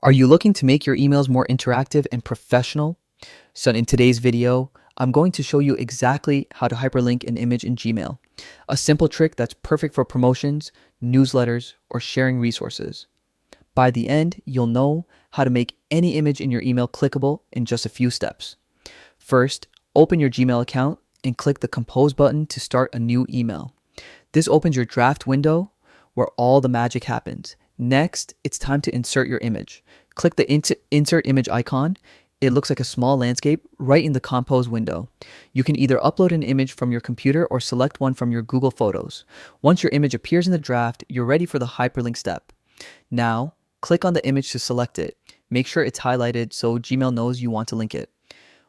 Are you looking to make your emails more interactive and professional? So in today's video, I'm going to show you exactly how to hyperlink an image in Gmail. A simple trick that's perfect for promotions, newsletters, or sharing resources. By the end, you'll know how to make any image in your email clickable in just a few steps. First, open your Gmail account and click the Compose button to start a new email. This opens your draft window where all the magic happens. Next, it's time to insert your image. Click the insert image icon. It looks like a small landscape right in the Compose window. You can either upload an image from your computer or select one from your Google Photos. Once your image appears in the draft, you're ready for the hyperlink step. Now, click on the image to select it. Make sure it's highlighted so Gmail knows you want to link it.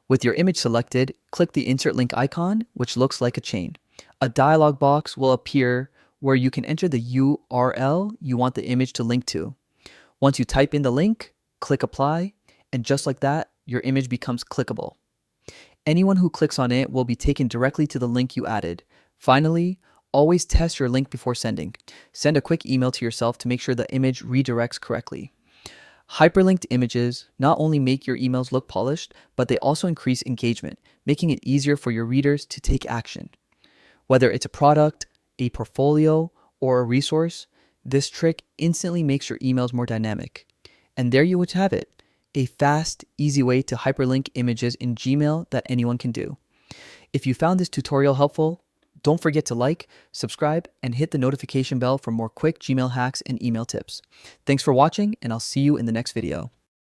With your image selected, click the insert link icon, which looks like a chain. A dialog box will appear where you can enter the URL you want the image to link to. Once you type in the link, click apply, and just like that, your image becomes clickable. Anyone who clicks on it will be taken directly to the link you added. Finally, always test your link before sending. Send a quick email to yourself to make sure the image redirects correctly. Hyperlinked images not only make your emails look polished, but they also increase engagement, making it easier for your readers to take action. Whether it's a product, a portfolio, or a resource, this trick instantly makes your emails more dynamic. And there you would have it, a fast, easy way to hyperlink images in Gmail that anyone can do. If you found this tutorial helpful, don't forget to like, subscribe, and hit the notification bell for more quick Gmail hacks and email tips. Thanks for watching, and I'll see you in the next video.